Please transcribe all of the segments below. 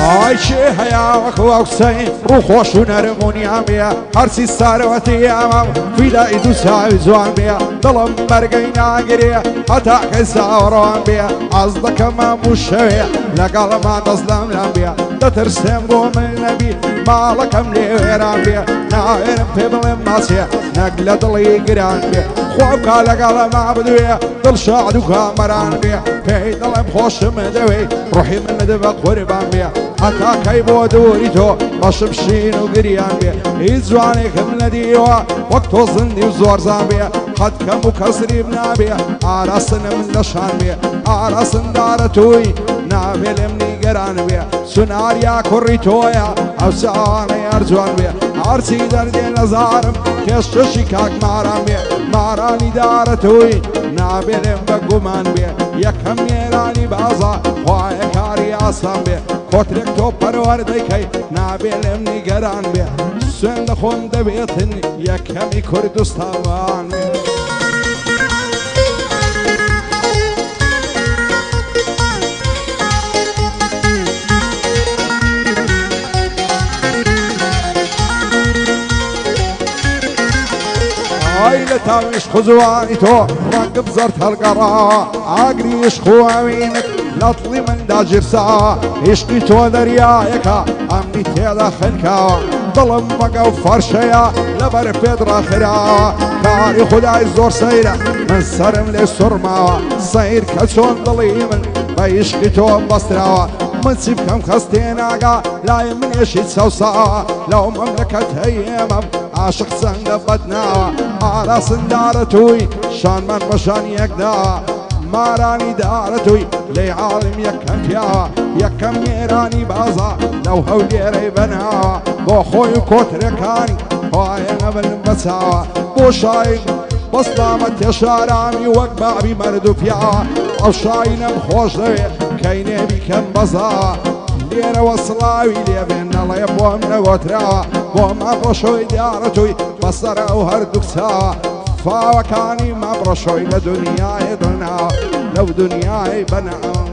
ئای چێ هەیە وەکو ئەو قسەی ڕووخۆش و نەرمونیان بێ هەرچی سارەوەتی ئەمە فیدای دوو چاوی جوان بێ دڵم بەرگەی ناگرێ هەتا کەی چاوەڕەوان بێ ئەس دەکەمە بوو شەوێ لەگەڵەما دەست لەم بێ دەترسێم بۆ من نەبی ماڵەکەم لێ وێران بێ ناوێرم پێ بڵێم ماچێ نەک لە دڵی گران بێ خۆبکە لەگەڵەما بدوێ دڵ شاد و کامەران بێ پێی دڵم خۆشم دەوێ ڕوحی من دەبە قوربان بێ هەتا کەی بۆ دووری تۆ بەشم شین و گریان بێ هیچ جوانێکم نەدیوە وەک تۆ زندی و زۆرزان بێ قەت کەم و کەسریب نابێ ئاراسنم دەشان بێ ئاراسندارە توی نابێ لێم نیگەران بێ سوناریا کوڕی تۆیە ئەو چاوانەی هەرجوان بێ هەرچی دەردێ نەزارم پێشکەشی کاک ماران بێ مارانی دارە توی نابێ لێم بە گومان بێ یەکەم نێرانی بازا خوایە کاری ئاسان بێ کۆترێک تۆ پەروەردەیکەی نابێ لێم نیگەران بێ سوێن لە خۆم دەبێتن یەکەمی کوردستان بێ ئای لە تاویش خوزوانی تۆ ڕەنگ بزەرد هەڵگەڕا ئاگریش خوێنت لەتڵی مندا جرسا عشقی تۆ دەریایەکە ئەمنی تێدا خنکاوە دڵم بەگە و فەرشەیە لەبەر پێت ڕاخراوە کاری خودای زۆر سەیرە من سەرم لێ سوڕماوە سەیر کە چۆن دڵی من بە عشقی تۆ بەستراوە من چی بکەم کەس تێناگا لای منێشی چەوساوە لەو مەملەکەت هەیەمەم عاشق چەندە بەدناوە ئاراسندارە توی شانمان بەشان یەکداوە مارانی دارە توی لێی عاڵم یەکەم پیاوە یەکەم نێرانی بازا لەو هەولێرەی بەناوە بۆ خۆی و کۆترەکانی خوایە نەبن بەچاوە بۆ شایک بەستامە تێشارامی وەک بابی مەرد و پیاوە ئەو شاینەم خۆش دەوێت کەی نێبی کەم بەزاوە لێرەوە سڵاوی لێبێن نەڵێ بۆم نەگۆتراوە بۆ مەڕۆشۆی دیارە توی بەسەر ئەو هەردوو چاوە فاوەکانی مەڕۆشۆی لە دنیای دناوە لەو دنیای بەناوە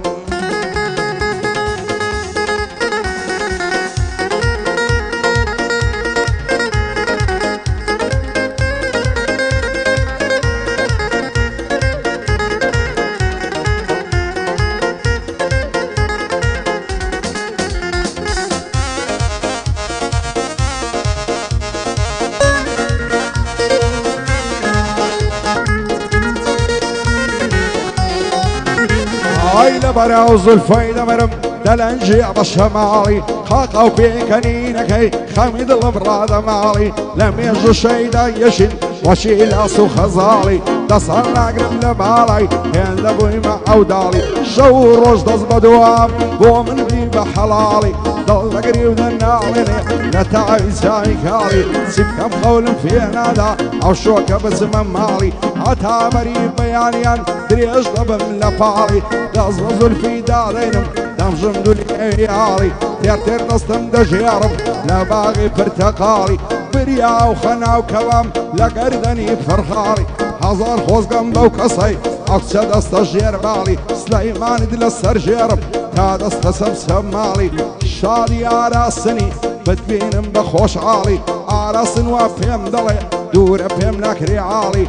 ئای لەبەرە و زولفەی دەمەرم دەلەنجی بە شەماڵی خاقە و پێکەنینەکەی خەمی دڵم ڕادەماڵی لە مێژ و شەیدا یەشین وەشی لاس و خەزاڵی دەسەڵ ناگرم لە باڵای هێندە بوویمە ئەو داڵی شەو و ڕۆژ دەست بە دوام بۆ من بی بە حەڵاڵی دڵ دەگری و دەناڵێنێ لە تاوی چاوی کاڵی چی بکەم خەولم پێ نادا ئەو شۆکە بچمە ماڵی هەتا بەری بەیانیان درێژ دەبم لە پاڵی دەست بە زولفی دادەینم دەمژم دولی یاڵی تێر تێر دەستم دەژێڕم لە باغی پرتەقاڵی بریا و خەناو کەوام لە گەردەنی فەرخاڵی هەزار خۆزگەم بەو کەسەی ئەکچە دەستە ژێرباڵی سلەیمانت لەسەر ژێرم تا دەستە سەمسەم ماڵی شادی ئاراسنی بتبینم بە خۆشحاڵی ئاراسن وا پێم دەڵێ دوورە پێم ناکرێ عاڵی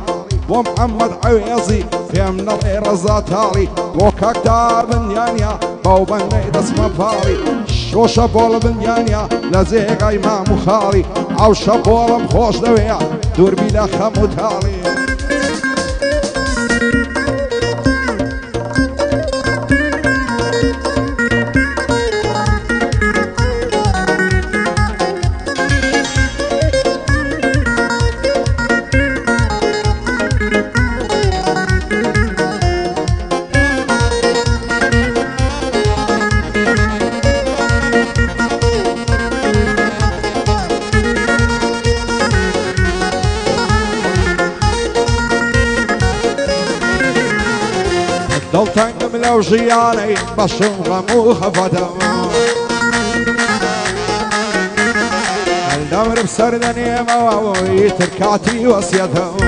بۆ محەممەد عەوێزی پێم نەڵێ ڕەزا تاڵی بۆ کاکتا بنیانیا بەو بەندەی دەچمە پاڵی شۆشە بۆڵە بنیانیا لە جێگای مام و خاڵی ئەو شەپۆڵم خۆش دەوێ دووربی لە خەم و تاڵی دڵتەنگم لەو ژیانەی بەشم غەم و خەفەتەوە هەڵدەمرم سەر دەنێمەوە ئیتر کاتی وەسیەتەوە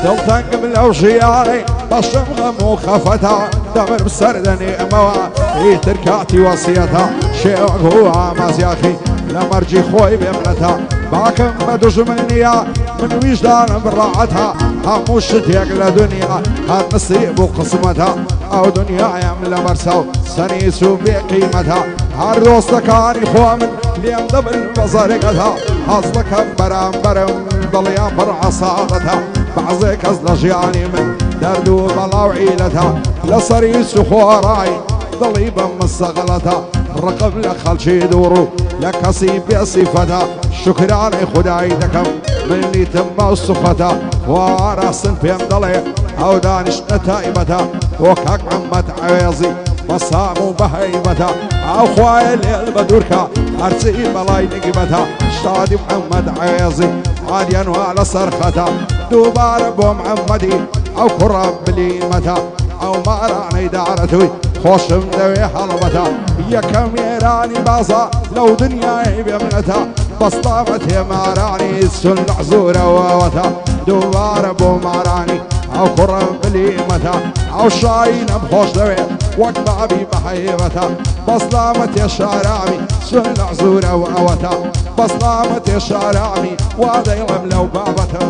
دڵتەنگم لەو ژیانەی بەشم غەم و خەفەتەوە دمر بسردني أموا تركاتي وصيتها شيوك هو عماز يا أخي لمرجي خوي بيمنتها باكم بدجمنيا من وجدان براعتها هموش تيق لدنيا هاد نصيب وقسمتها أو دنيا يملا مرسو سنيسو بقيمتها هر دوستكاني خوا من ليم دبل بزرقتها أصلك برام برم ضليان برع صادتها بعضك أصل جياني من دردو بلا وعيلتها لصريس وخوراي ضليبا مستغلتها الرقم لخلشي دورو لكسيب بصفتها شكرا خداي دكم مني تم صفتها وارسن في مضلي او دانش نتائبتها وكاك عمت عويزي بصامو بهيبتها او خوايا الليل بدوركا ارسي بلاي نقبتها شادي محمد عويزي عاليا وعلى صرختها دوبار ابو محمدي او كرب بليمتها او مارعني دارتوي خوش مدوي حلبتها يا كاميراني بازا لو دنياي بيمنتها بصطامت يا ماراني السن عزورة ووتها دوبار ابو ماراني او كرم بليمتها او شاين بخوش دوي وقبع بي بحيبتها بصطامت يا شارعمي سن عزورة ووتها بصطامت يا شارعمي وهذا يلم لو بابتها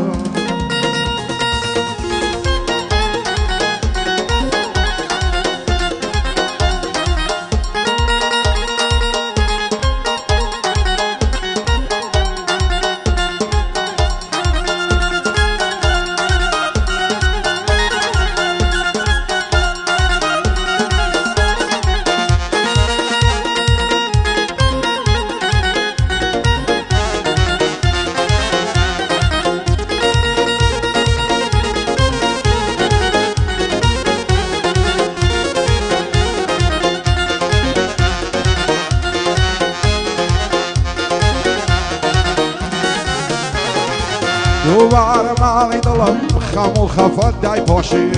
دوبار مالي ظلم خمو خفت داي بوشي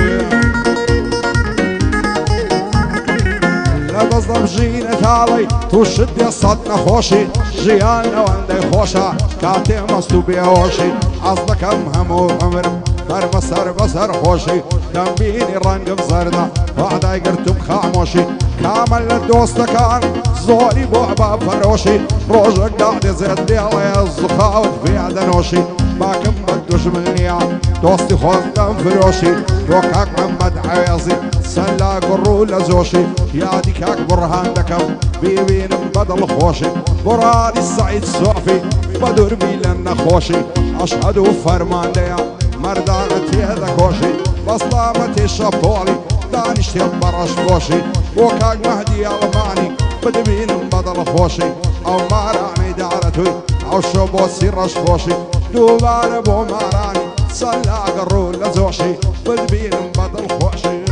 لا بظلم جينة علي توشد يا صدنا خوشي جيانا واندي خوشا كاتي مستو بيوشي عصلك همو عمر بر بسر خوشي كان بيني رنگ بزرنا وعداي قرتم خاموشي كامل الدوستكان زوري بوعبا فروشي روجك قاعد يزيد ديالي الزخاوت في عدنوشي ما كمل دجمنيا دوستي خوزدم فروشي وكاك محمد عويزي سلا قرو لزوشي يا ديكاك برهان دكم بيبين بدل خوشي برادي السعيد صوفي بدور بيلن خوشي أشهد فرمان ديا مردانتي هذا كوشي بصلامتي شابولي دانشتي برش بوشي وكاك مهدي الماني بدبين بدل خوشي او ماراني دارتوي او شبوسي رش خوشي دوبار ابو ماراني صلى قرو لزوشي بدبين بدل خوشي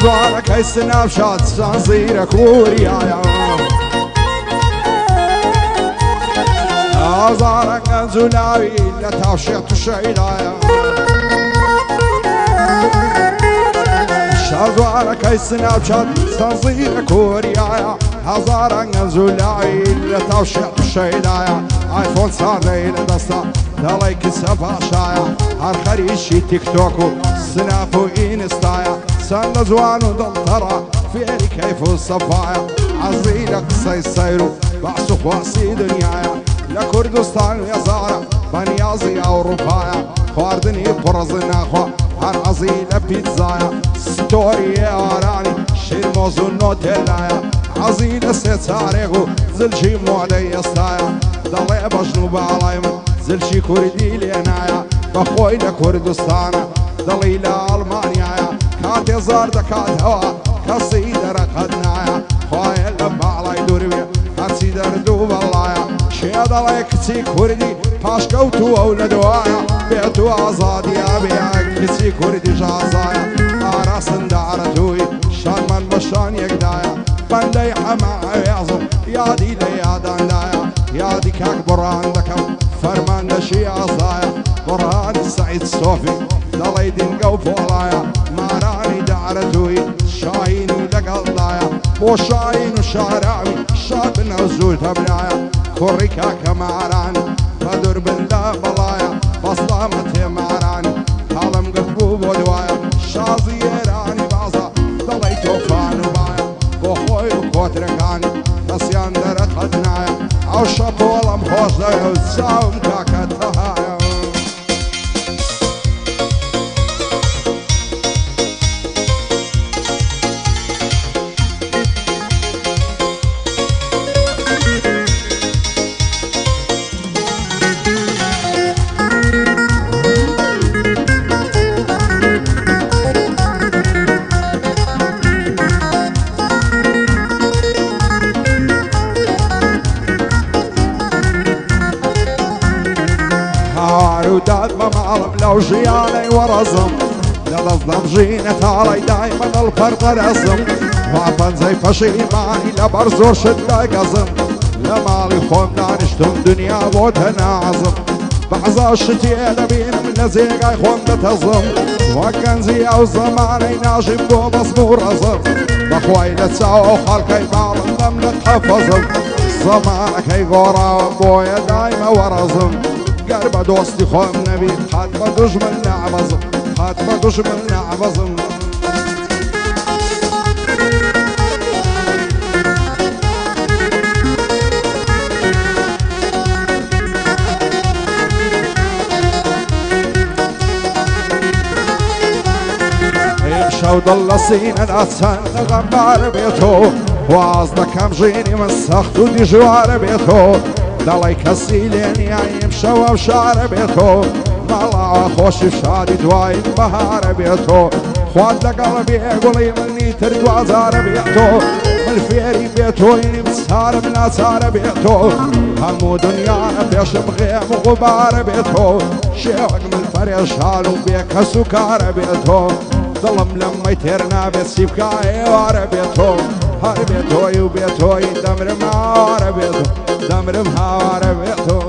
زوارك هاي سناب شات زنزيرك وريايا زارك انزولاوي لتعشيط الشيدايا شازوارك هاي سناب شات زنزيرك وريايا زارك انزولاوي لتعشيط الشيدايا ايفون صار لي لدستا دالايك سفاشايا هالخريشي تيك توكو سنابو انستايا سنة زوان ودلترة فيري كيف الصفايا عزيلك سيسيرو بعسو خواسي دنيايا لكردستان يا زارة بنيازي او رفايا خواردني برزنا خوا هر عزيلة بيتزايا ستوري يا اراني شير موزو نوتيلايا عزيلة ستاريغو زلشي مودي يستايا دالي بجنوب علايمن زلشي كردي لينايا بخوي لكردستان دالي لألمانيايا كاتي زار دكات هوا كسيدر قدنايا خوايا لما علي دوربي كسيدر دوب اللايا شيد عليك تي كردي باشكوتو أولدوايا بيتو عزادي أبيا كسي كردي جازايا أراسن دارتوي شان من بشان يقدايا بندي حما باشی ئازایە بڕانی سعید سۆفی دەڵێ دینگە و پۆڵایە مارانی دارەتووی شاهینی لەگەڵدایە بۆ شاهین و شاراوی شاد بنە زوو تەبرایە کوڕی کاکە ماران بە دووربن لە بەڵایە بەسڵامە تێماران هەڵم گرت بوو بۆ دوایە شازی ئێرانی بازە دەڵێ تۆفان و بایە بۆ خۆی و کۆترەکان دەستیان دەرەقەت نایە ئەو شەپۆڵم خۆش دەوێ و چاوم کاکە تەهایە داد بمعلم لو ژیانەی وەڕەزم لەدەستدەم ژینە تاڵی دایمەن هەڵپەردەرەزم وا پەنجەی پەشیمانی لەبەر زۆر شت دەگەزم لە ماڵی خۆم دانیشتم دنیا بۆتە نازم بەعزا شتێ دەبینم لە جێگای خۆم دەتەزم وەک گەنجی ئەو زەمانەی ناژیم بۆ بەسم و ڕەزم بەخوای لە چاو خەڵکەی ماڵم دەم لە قەفەزم زەمانەکەی گۆڕاوە بۆیە دایمە وەڕەزم گەر بە دۆستی خۆم نەبی قەت بە دوژمن نەعبەزم قەت بە دوژمن نەعبەزم شەو دڵ لە سینەدا چەندە غەمبارە بێتۆ واز دەکەم ژینی من سەخت و دیژوارە بێتۆ دەڵێ کەسی لێ نیایم شەوە و شارە بێتۆ ماڵاوە خۆشی شادی دوای بەهارە بێتۆ خوات لەگەڵ بێگوڵی منی تر دوازارە بێتۆ من فێری بێتۆینیم چارم ناچارە بێتۆ هەموو دنیاە پێشم غێم و غوبارە بێتۆ شێوەک من پەرێشان و بێکەس و کارە بێتۆ دڵم لەمەی تێر نابێت چی بکە ئێوارە بێتۆ هەر بێتۆی و بێتۆی دەمرم هاوارە بێتۆ دەمرم هاوارە بێتۆ